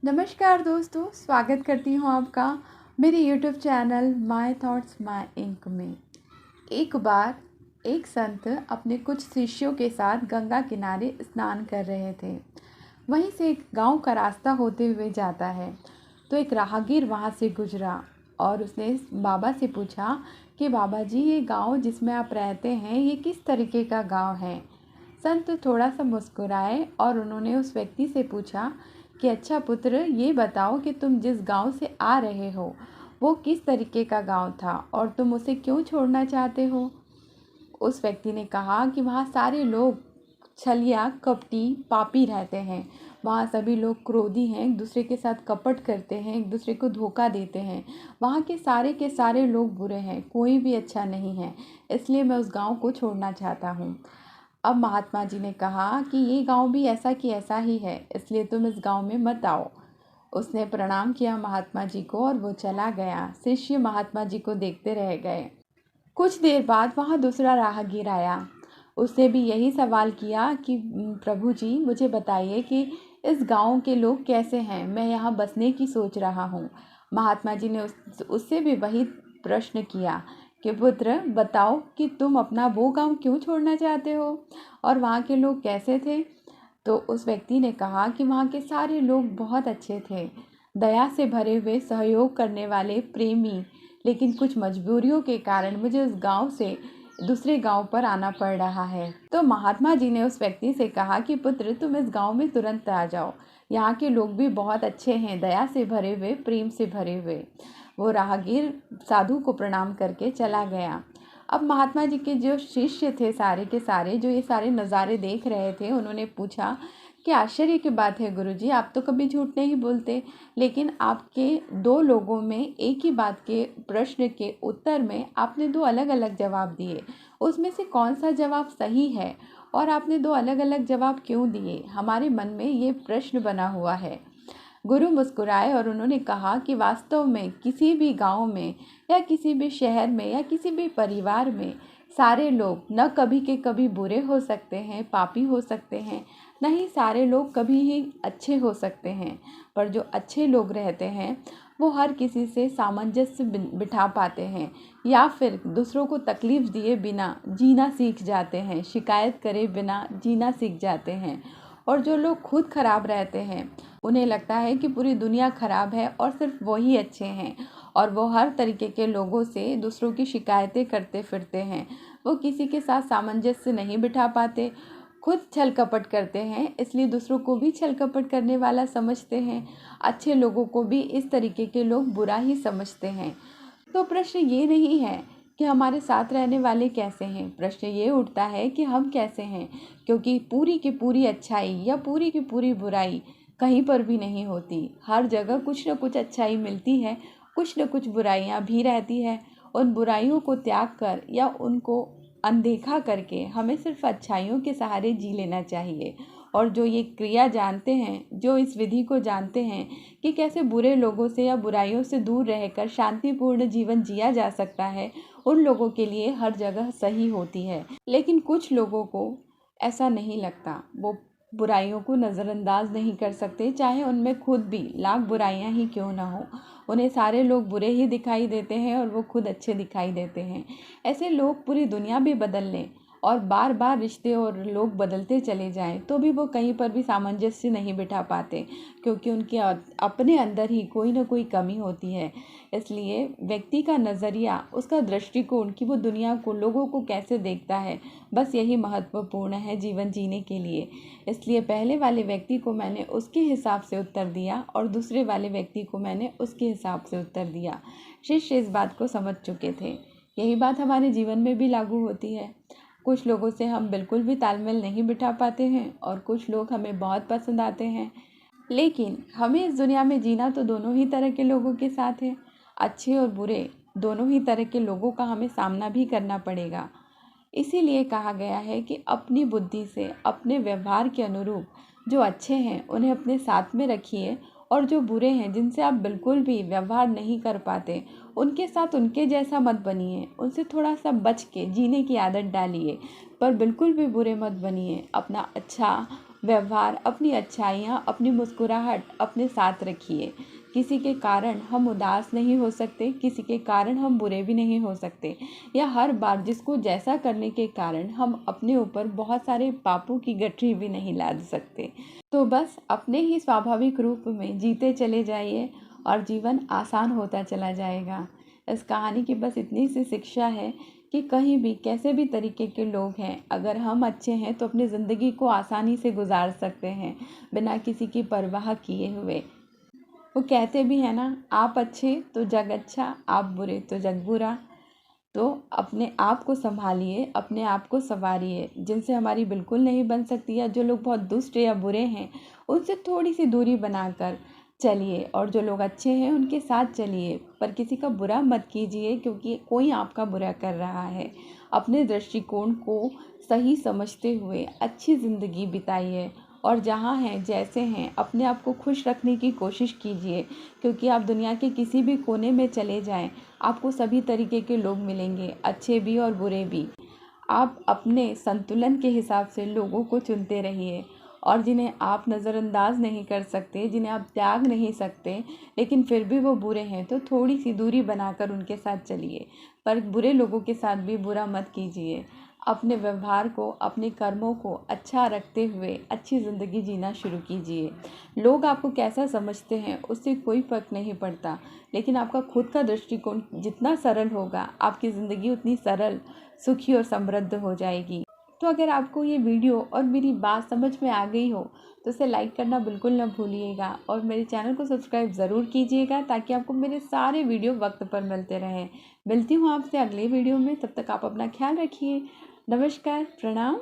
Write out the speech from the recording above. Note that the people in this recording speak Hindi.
नमस्कार दोस्तों, स्वागत करती हूँ आपका मेरे YouTube channel my thoughts my ink में। एक बार एक संत अपने कुछ शिष्यों के साथ गंगा किनारे स्नान कर रहे थे। वहीं से एक गांव का रास्ता होते हुए जाता है तो एक राहगीर वहां से गुजरा और उसने बाबा से पूछा कि बाबा जी, ये गांव जिसमें आप रहते हैं ये किस तरीके का गांव है। संत थोड़ा सा मुस्कुराए और उन्होंने उस व्यक्ति से पूछा कि अच्छा पुत्र, ये बताओ कि तुम जिस गांव से आ रहे हो वो किस तरीके का गांव था और तुम उसे क्यों छोड़ना चाहते हो। उस व्यक्ति ने कहा कि वहाँ सारे लोग छलिया, कपटी, पापी रहते हैं। वहाँ सभी लोग क्रोधी हैं, एक दूसरे के साथ कपट करते हैं, एक दूसरे को धोखा देते हैं। वहाँ के सारे लोग बुरे हैं, कोई भी अच्छा नहीं है, इसलिए मैं उस गांव को छोड़ना चाहता हूँ। अब महात्मा जी ने कहा कि ये गांव भी ऐसा कि ऐसा ही है, इसलिए तुम इस गांव में मत आओ। उसने प्रणाम किया महात्मा जी को और वो चला गया। शिष्य महात्मा जी को देखते रह गए। कुछ देर बाद वहाँ दूसरा राहगीर आया। उसने भी यही सवाल किया कि प्रभु जी, मुझे बताइए कि इस गांव के लोग कैसे हैं, मैं यहाँ बसने की सोच रहा हूँ। महात्मा जी ने उससे भी वही प्रश्न किया कि पुत्र, बताओ कि तुम अपना वो गांव क्यों छोड़ना चाहते हो और वहाँ के लोग कैसे थे। तो उस व्यक्ति ने कहा कि वहाँ के सारे लोग बहुत अच्छे थे, दया से भरे हुए, सहयोग करने वाले, प्रेमी। लेकिन कुछ मजबूरियों के कारण मुझे उस गांव से दूसरे गांव पर आना पड़ रहा है। तो महात्मा जी ने उस व्यक्ति से कहा कि पुत्र, तुम इस गांव में तुरंत आ जाओ, यहाँ के लोग भी बहुत अच्छे हैं, दया से भरे हुए, प्रेम से भरे हुए। वो राहगीर साधु को प्रणाम करके चला गया। अब महात्मा जी के जो शिष्य थे सारे के सारे, जो ये सारे नज़ारे देख रहे थे, उन्होंने पूछा कि आश्चर्य की बात है गुरुजी, आप तो कभी झूठ नहीं बोलते, लेकिन आपके दो लोगों में एक ही बात के प्रश्न के उत्तर में आपने दो अलग अलग जवाब दिए। उसमें से कौन सा जवाब सही है और आपने दो अलग अलग जवाब क्यों दिए, हमारे मन में ये प्रश्न बना हुआ है। गुरु मुस्कुराए और उन्होंने कहा कि वास्तव में किसी भी गांव में या किसी भी शहर में या किसी भी परिवार में सारे लोग न कभी के कभी बुरे हो सकते हैं, पापी हो सकते हैं, न ही सारे लोग कभी ही अच्छे हो सकते हैं। पर जो अच्छे लोग रहते हैं वो हर किसी से सामंजस्य बिठा पाते हैं या फिर दूसरों को तकलीफ दिए बिना जीना सीख जाते हैं, शिकायत करे बिना जीना सीख जाते हैं। और जो लोग खुद खराब रहते हैं उन्हें लगता है कि पूरी दुनिया खराब है और सिर्फ वही अच्छे हैं और वो हर तरीके के लोगों से दूसरों की शिकायतें करते फिरते हैं। वो किसी के साथ सामंजस्य नहीं बिठा पाते, खुद छल कपट करते हैं, इसलिए दूसरों को भी छल कपट करने वाला समझते हैं। अच्छे लोगों को भी इस तरीके के लोग बुरा ही समझते हैं। तो प्रश्न ये नहीं है कि हमारे साथ रहने वाले कैसे हैं, प्रश्न ये उठता है कि हम कैसे हैं। क्योंकि पूरी की पूरी अच्छाई या पूरी की पूरी बुराई कहीं पर भी नहीं होती। हर जगह कुछ न कुछ अच्छाई मिलती है, कुछ न कुछ बुराइयां भी रहती है। उन बुराइयों को त्याग कर या उनको अनदेखा करके हमें सिर्फ अच्छाइयों के सहारे जी लेना चाहिए। और जो ये क्रिया जानते हैं, जो इस विधि को जानते हैं कि कैसे बुरे लोगों से या बुराइयों से दूर रहकर शांतिपूर्ण जीवन जिया जा सकता है, उन लोगों के लिए हर जगह सही होती है। लेकिन कुछ लोगों को ऐसा नहीं लगता, वो बुराइयों को नज़रअंदाज नहीं कर सकते, चाहे उनमें खुद भी लाख बुराइयां ही क्यों ना हो। उन्हें सारे लोग बुरे ही दिखाई देते हैं और वो खुद अच्छे दिखाई देते हैं। ऐसे लोग पूरी दुनिया भी बदल लें और बार बार रिश्ते और लोग बदलते चले जाएं तो भी वो कहीं पर भी सामंजस्य नहीं बिठा पाते, क्योंकि उनके अपने अंदर ही कोई ना कोई कमी होती है। इसलिए व्यक्ति का नज़रिया, उसका दृष्टिकोण कि वो दुनिया को, लोगों को कैसे देखता है, बस यही महत्वपूर्ण है जीवन जीने के लिए। इसलिए पहले वाले व्यक्ति को मैंने उसके हिसाब से उत्तर दिया और दूसरे वाले व्यक्ति को मैंने उसके हिसाब से उत्तर दिया। शिष्य इस बात को समझ चुके थे। यही बात हमारे जीवन में भी लागू होती है। कुछ लोगों से हम बिल्कुल भी तालमेल नहीं बिठा पाते हैं और कुछ लोग हमें बहुत पसंद आते हैं। लेकिन हमें इस दुनिया में जीना तो दोनों ही तरह के लोगों के साथ है। अच्छे और बुरे दोनों ही तरह के लोगों का हमें सामना भी करना पड़ेगा। इसीलिए कहा गया है कि अपनी बुद्धि से, अपने व्यवहार के अनुरूप जो अच्छे हैं उन्हें अपने साथ में रखिए और जो बुरे हैं, जिनसे आप बिल्कुल भी व्यवहार नहीं कर पाते, उनके साथ उनके जैसा मत बनिए, उनसे थोड़ा सा बच के जीने की आदत डालिए, पर बिल्कुल भी बुरे मत बनिए। अपना अच्छा व्यवहार, अपनी अच्छाइयाँ, अपनी मुस्कुराहट अपने साथ रखिए। किसी के कारण हम उदास नहीं हो सकते, किसी के कारण हम बुरे भी नहीं हो सकते, या हर बार जिसको जैसा करने के कारण हम अपने ऊपर बहुत सारे पापों की गठरी भी नहीं लाद सकते। तो बस अपने ही स्वाभाविक रूप में जीते चले जाइए और जीवन आसान होता चला जाएगा। इस कहानी की बस इतनी सी शिक्षा है कि कहीं भी कैसे भी तरीके के लोग हैं, अगर हम अच्छे हैं तो अपनी ज़िंदगी को आसानी से गुजार सकते हैं बिना किसी की परवाह किए हुए। वो कहते भी हैं ना, आप अच्छे तो जग अच्छा, आप बुरे तो जग बुरा। तो अपने आप को संभालिए, अपने आप को संवारिए। जिनसे हमारी बिल्कुल नहीं बन सकती, या जो लोग बहुत दुष्ट या बुरे हैं उनसे थोड़ी सी दूरी बनाकर चलिए, और जो लोग अच्छे हैं उनके साथ चलिए, पर किसी का बुरा मत कीजिए क्योंकि कोई आपका बुरा कर रहा है। अपने दृष्टिकोण को सही समझते हुए अच्छी ज़िंदगी बिताइए, और जहाँ हैं जैसे हैं अपने आप को खुश रखने की कोशिश कीजिए, क्योंकि आप दुनिया के किसी भी कोने में चले जाएं, आपको सभी तरीके के लोग मिलेंगे, अच्छे भी और बुरे भी। आप अपने संतुलन के हिसाब से लोगों को चुनते रहिए, और जिन्हें आप नज़रअंदाज नहीं कर सकते, जिन्हें आप त्याग नहीं सकते, लेकिन फिर भी वो बुरे हैं, तो थोड़ी सी दूरी बनाकर उनके साथ चलिए, पर बुरे लोगों के साथ भी बुरा मत कीजिए। अपने व्यवहार को, अपने कर्मों को अच्छा रखते हुए अच्छी ज़िंदगी जीना शुरू कीजिए। लोग आपको कैसा समझते हैं उससे कोई फ़र्क नहीं पड़ता, लेकिन आपका खुद का दृष्टिकोण जितना सरल होगा, आपकी ज़िंदगी उतनी सरल, सुखी और समृद्ध हो जाएगी। तो अगर आपको ये वीडियो और मेरी बात समझ में आ गई हो तो इसे लाइक करना बिल्कुल ना भूलिएगा, और मेरे चैनल को सब्सक्राइब ज़रूर कीजिएगा ताकि आपको मेरे सारे वीडियो वक्त पर मिलते रहें। मिलती हूँ आपसे अगले वीडियो में, तब तक आप अपना ख्याल रखिए। नमस्कार, प्रणाम।